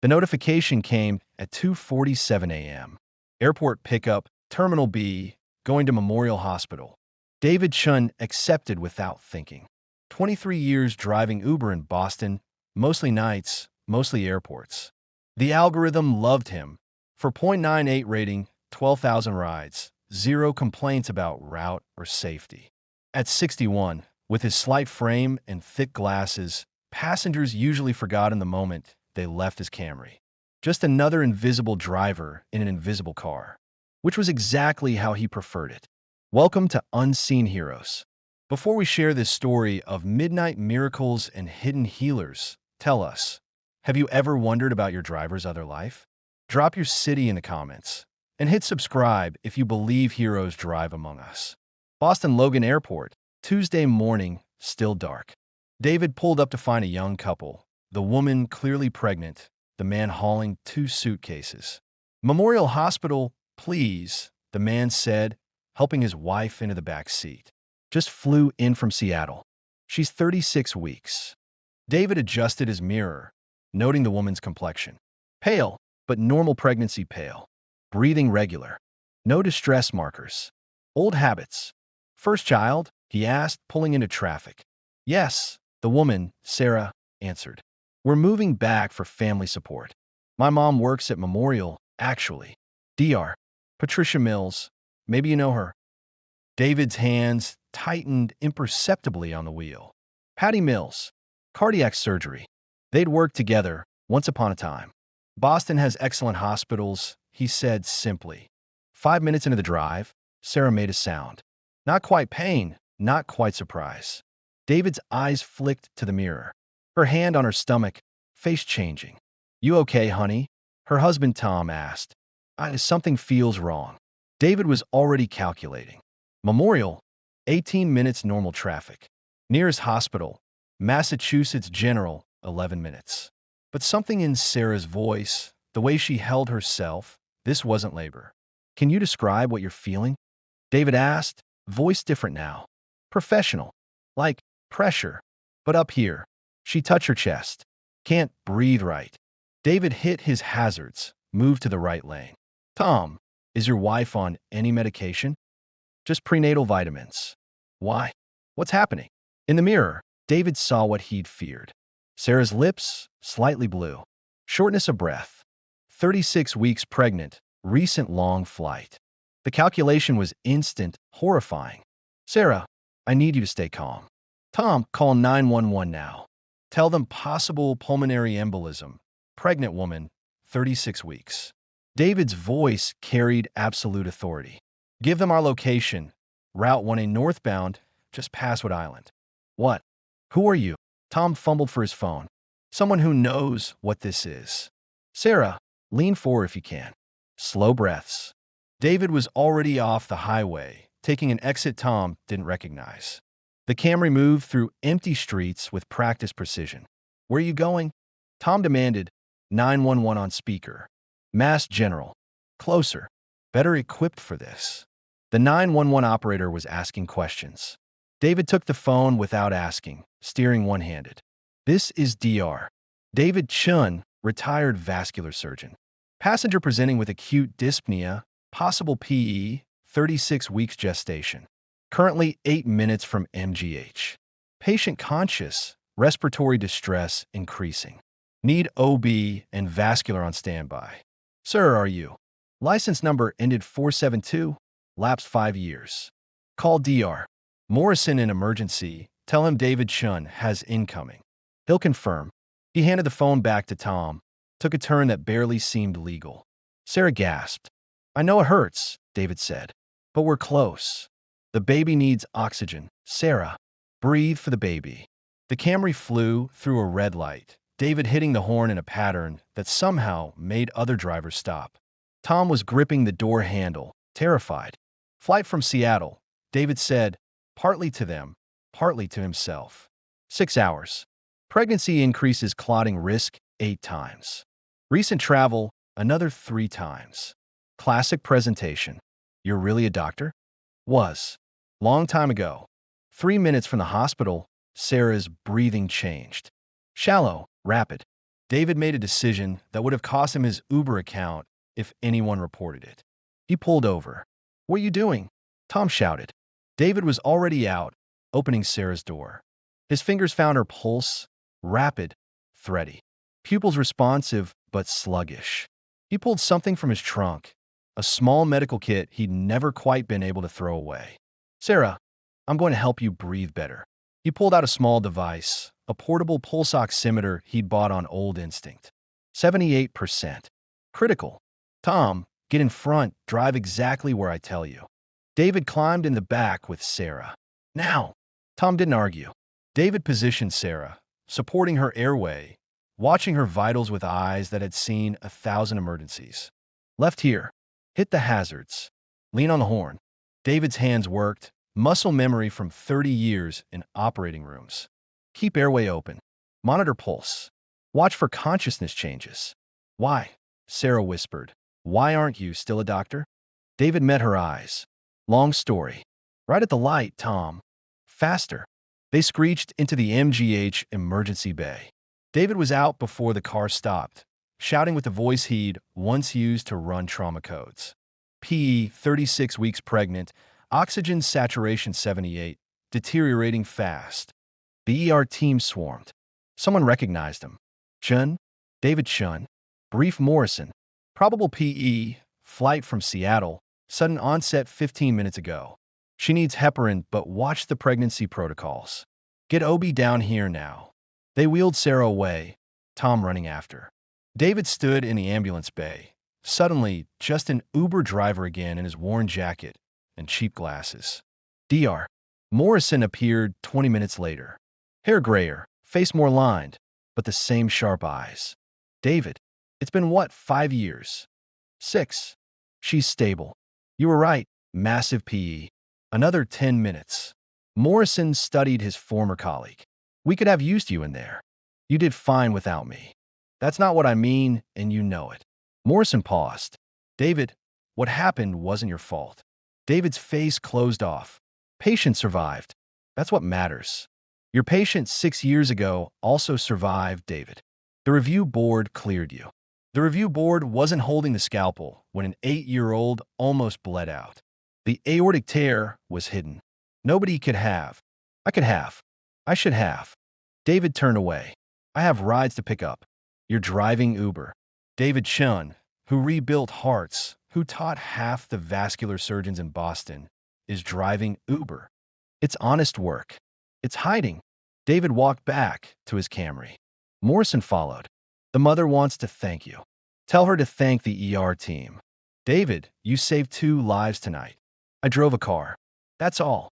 The notification came at 2:47 a.m. Airport pickup, Terminal B, going to Memorial Hospital. David Chun accepted without thinking. 23 years driving Uber in Boston, mostly nights, mostly airports. The algorithm loved him. For .98 rating, 12,000 rides, 0 complaints about route or safety. At 61, with his slight frame and thick glasses, passengers usually forgot in the moment they left his Camry. Just another invisible driver in an invisible car, which was exactly how he preferred it. Welcome to Unseen Heroes. Before we share this story of midnight miracles and hidden healers, tell us, have you ever wondered about your driver's other life? Drop your city in the comments and hit subscribe if you believe heroes drive among us. Boston Logan Airport, Tuesday morning, still dark. David pulled up to find a young couple, the woman clearly pregnant, the man hauling 2 suitcases. Memorial Hospital, please, the man said, helping his wife into the back seat. Just flew in from Seattle. She's 36 weeks. David adjusted his mirror, noting the woman's complexion. Pale, but normal pregnancy pale. Breathing regular. No distress markers. Old habits. First child? He asked, pulling into traffic. Yes, the woman, Sarah, answered. We're moving back for family support. My mom works at Memorial, actually. Dr. Patricia Mills. Maybe you know her. David's hands tightened imperceptibly on the wheel. Patty Mills. Cardiac surgery. They'd worked together once upon a time. Boston has excellent hospitals, he said simply. 5 minutes into the drive, Sarah made a sound. Not quite pain, not quite surprise. David's eyes flicked to the mirror. Her hand on her stomach, face changing. You okay, honey? Her husband Tom asked. Something feels wrong. David was already calculating. Memorial, 18 minutes normal traffic. Nearest hospital, Massachusetts General, 11 minutes. But something in Sarah's voice, the way she held herself, this wasn't labor. Can you describe what you're feeling? David asked, voice different now. Professional. Like pressure. But up here. She touched her chest. Can't breathe right. David hit his hazards, moved to the right lane. Tom, is your wife on any medication? Just prenatal vitamins. Why? What's happening? In the mirror, David saw what he'd feared. Sarah's lips, slightly blue. Shortness of breath. 36 weeks pregnant, recent long flight. The calculation was instant, horrifying. Sarah, I need you to stay calm. Tom, call 911 now. Tell them possible pulmonary embolism. Pregnant woman, 36 weeks. David's voice carried absolute authority. Give them our location. Route 1A northbound, just past Wood Island. What? Who are you? Tom fumbled for his phone. Someone who knows what this is. Sarah, lean forward if you can. Slow breaths. David was already off the highway, taking an exit Tom didn't recognize. The Camry moved through empty streets with practiced precision. Where are you going? Tom demanded. 911 on speaker. Mass General. Closer. Better equipped for this. The 911 operator was asking questions. David took the phone without asking, steering one-handed. This is Dr. David Chun, retired vascular surgeon. Passenger presenting with acute dyspnea, possible PE, 36 weeks gestation. Currently 8 minutes from MGH. Patient conscious, respiratory distress increasing. Need OB and vascular on standby. Sir, are you? License number ended 472, lapsed 5 years. Call Dr. Morrison in emergency. Tell him David Chun has incoming. He'll confirm. He handed the phone back to Tom, took a turn that barely seemed legal. Sarah gasped. I know it hurts, David said, but we're close. The baby needs oxygen. Sarah, breathe for the baby. The Camry flew through a red light, David hitting the horn in a pattern that somehow made other drivers stop. Tom was gripping the door handle, terrified. Flight from Seattle, David said, partly to them, partly to himself. 6 hours. Pregnancy increases clotting risk 8 times. Recent travel, another 3 times. Classic presentation. You're really a doctor? Was. Long time ago. 3 minutes from the hospital, Sarah's breathing changed. Shallow, rapid. David made a decision that would have cost him his Uber account if anyone reported it. He pulled over. "What are you doing?" Tom shouted. David was already out, opening Sarah's door. His fingers found her pulse, rapid, thready. Pupils responsive but sluggish. He pulled something from his trunk, a small medical kit he'd never quite been able to throw away. "Sarah, I'm going to help you breathe better." He pulled out a small device, a portable pulse oximeter he'd bought on Old Instinct. 78%. Critical. "Tom, get in front, drive exactly where I tell you." David climbed in the back with Sarah. "Now!" Tom didn't argue. David positioned Sarah, supporting her airway, watching her vitals with eyes that had seen 1,000 emergencies. "Left here. Hit the hazards. Lean on the horn." David's hands worked, muscle memory from 30 years in operating rooms. "Keep airway open. Monitor pulse. Watch for consciousness changes." "Why?" Sarah whispered. "Why aren't you still a doctor?" David met her eyes. "Long story." "Right at the light, Tom." "Faster." They screeched into the MGH emergency bay. David was out before the car stopped, shouting with the voice he'd once used to run trauma codes. PE 36 weeks pregnant, oxygen saturation 78, deteriorating fast. The ER team swarmed. Someone recognized him. "Chun?" "David Chun." "Brief Morrison." "Probable PE, flight from Seattle, sudden onset 15 minutes ago. She needs heparin, but watch the pregnancy protocols. Get OB down here now." They wheeled Sarah away, Tom running after. David stood in the ambulance bay, suddenly just an Uber driver again in his worn jacket and cheap glasses. "DR." Morrison appeared 20 minutes later. Hair grayer, face more lined, but the same sharp eyes. "David, it's been what, 5 years?" "6. She's stable." "You were right, massive PE. Another 10 minutes." Morrison studied his former colleague. "We could have used you in there. You did fine without me." "That's not what I mean, and you know it." Morrison paused. "David, what happened wasn't your fault." David's face closed off. "Patient survived. That's what matters. Your patient 6 years ago also survived, David. The review board cleared you." The review board wasn't holding the scalpel when an 8-year-old almost bled out. The aortic tear was hidden. Nobody could have. I could have. I should have. David turned away. "I have rides to pick up." "You're driving Uber." David Chun, who rebuilt hearts, who taught half the vascular surgeons in Boston, is driving Uber. It's honest work. It's hiding. David walked back to his Camry. Morrison followed. "The mother wants to thank you. Tell her to thank the ER team." "David, you saved 2 lives tonight." "I drove a car. That's all."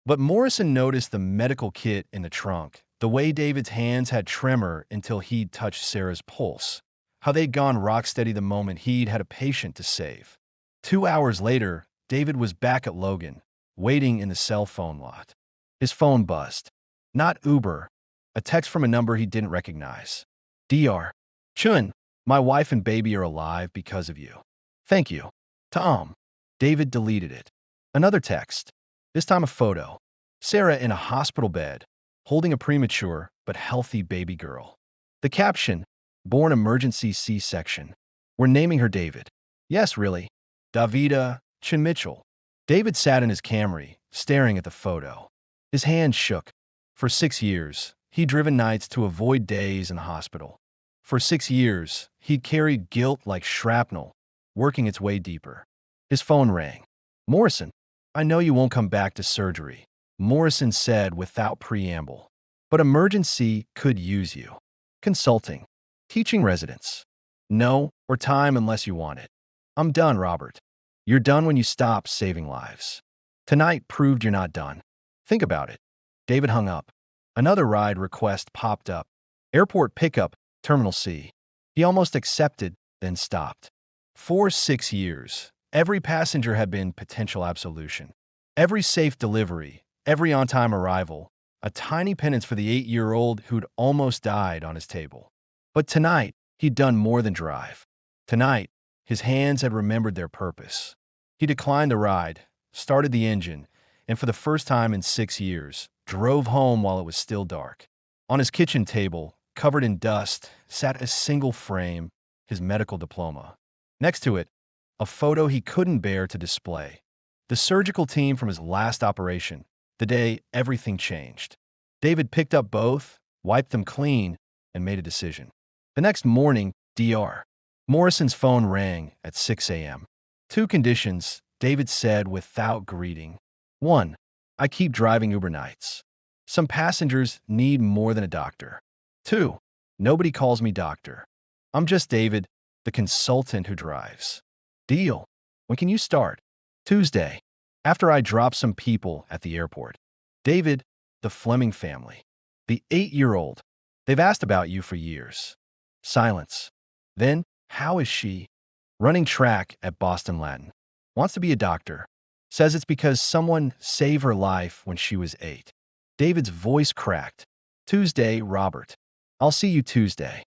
But Morrison noticed the medical kit in the trunk, the way David's hands had tremor until he'd touched Sarah's pulse, how they'd gone rock-steady the moment he'd had a patient to save. 2 hours later, David was back at Logan, waiting in the cell phone lot. His phone buzzed. Not Uber, a text from a number he didn't recognize. "DR. Chun, my wife and baby are alive because of you. Thank you. Tom." David deleted it. Another text. This time a photo. Sarah in a hospital bed, holding a premature but healthy baby girl. The caption, "Born emergency C-section. We're naming her David." "Yes, really. Davida Chin Mitchell." David sat in his Camry, staring at the photo. His hands shook. For 6 years, he'd driven nights to avoid days in the hospital. For 6 years, he'd carried guilt like shrapnel, working its way deeper. His phone rang. "Morrison, I know you won't come back to surgery," Morrison said without preamble. "But emergency could use you. Consulting. Teaching residents. No, or time unless you want it. I'm done, Robert. You're done when you stop saving lives. Tonight proved you're not done. Think about it." David hung up. Another ride request popped up. Airport pickup, Terminal C. He almost accepted, then stopped. For 6 years, every passenger had been potential absolution. Every safe delivery, every on-time arrival, a tiny penance for the 8-year-old who'd almost died on his table. But tonight, he'd done more than drive. Tonight, his hands had remembered their purpose. He declined the ride, started the engine, and for the first time in 6 years, drove home while it was still dark. On his kitchen table, covered in dust, sat a single frame, his medical diploma. Next to it, a photo he couldn't bear to display. The surgical team from his last operation, the day everything changed. David picked up both, wiped them clean, and made a decision. The next morning, Dr. Morrison's phone rang at 6 a.m. Two conditions, David said without greeting. 1. I keep driving Uber nights. Some passengers need more than a doctor. 2. Nobody calls me doctor. I'm just David, the consultant who drives. Deal. When can you start? Tuesday, after I drop some people at the airport. David, the Fleming family. The 8-year-old. They've asked about you for years. Silence. Then, how is she? Running track at Boston Latin. Wants to be a doctor. Says it's because someone saved her life when she was 8. David's voice cracked. Tuesday, Robert. I'll see you Tuesday.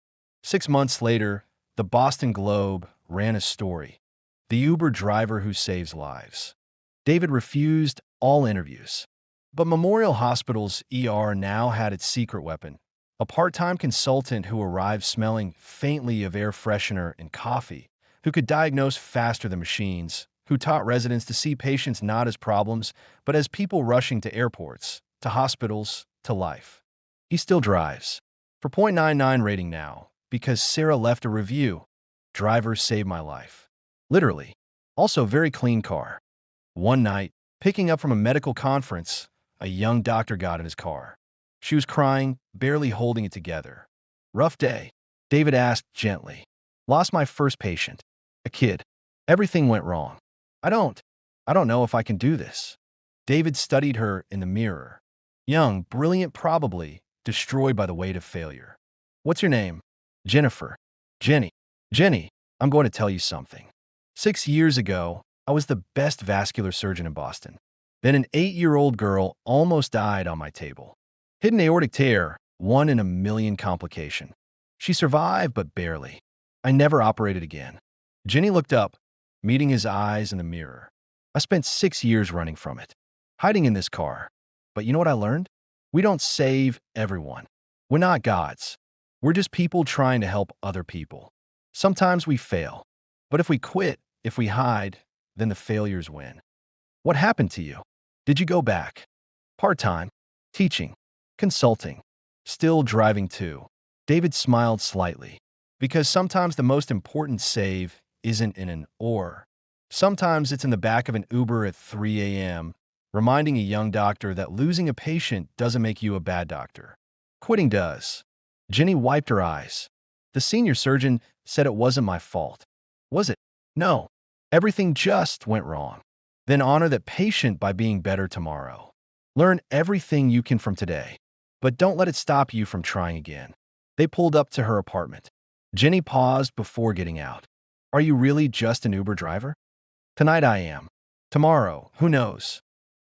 6 months later, the Boston Globe ran a story. The Uber driver who saves lives. David refused all interviews. But Memorial Hospital's ER now had its secret weapon, a part-time consultant who arrived smelling faintly of air freshener and coffee, who could diagnose faster than machines, who taught residents to see patients not as problems, but as people rushing to airports, to hospitals, to life. He still drives. For .99 rating now, because Sarah left a review. Driver saved my life. Literally. Also very clean car. One night, picking up from a medical conference, a young doctor got in his car. She was crying, barely holding it together. Rough day, David asked gently. Lost my first patient. A kid. Everything went wrong. I don't know if I can do this. David studied her in the mirror. Young, brilliant probably, destroyed by the weight of failure. What's your name? Jennifer. Jenny. Jenny, I'm going to tell you something. 6 years ago, I was the best vascular surgeon in Boston. Then an 8-year-old girl almost died on my table. Hidden aortic tear, 1 in a million complication. She survived, but barely. I never operated again. Jenny looked up, meeting his eyes in the mirror. I spent 6 years running from it, hiding in this car. But you know what I learned? We don't save everyone. We're not gods. We're just people trying to help other people. Sometimes we fail. But if we quit, if we hide, then the failures win. What happened to you? Did you go back? Part-time, teaching, consulting, still driving too. David smiled slightly. Because sometimes the most important save isn't in an or. Sometimes it's in the back of an Uber at 3 a.m., reminding a young doctor that losing a patient doesn't make you a bad doctor. Quitting does. Jenny wiped her eyes. The senior surgeon said it wasn't my fault. Was it? No. Everything just went wrong. Then honor that patient by being better tomorrow. Learn everything you can from today, but don't let it stop you from trying again. They pulled up to her apartment. Jenny paused before getting out. Are you really just an Uber driver? Tonight I am. Tomorrow, who knows?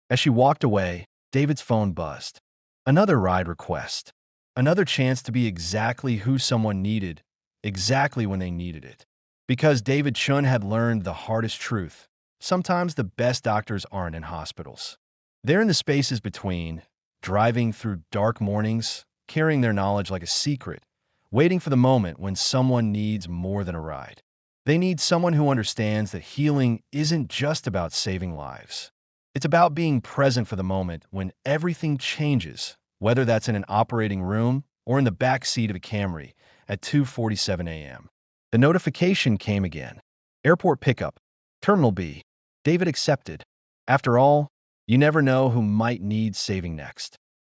As she walked away, David's phone buzzed. Another ride request. Another chance to be exactly who someone needed, exactly when they needed it. Because David Chun had learned the hardest truth. Sometimes the best doctors aren't in hospitals. They're in the spaces between, driving through dark mornings, carrying their knowledge like a secret, waiting for the moment when someone needs more than a ride. They need someone who understands that healing isn't just about saving lives. It's about being present for the moment when everything changes, whether that's in an operating room or in the back seat of a Camry at 2:47 a.m. The notification came again. Airport pickup. Terminal B. David accepted. After all, you never know who might need saving next.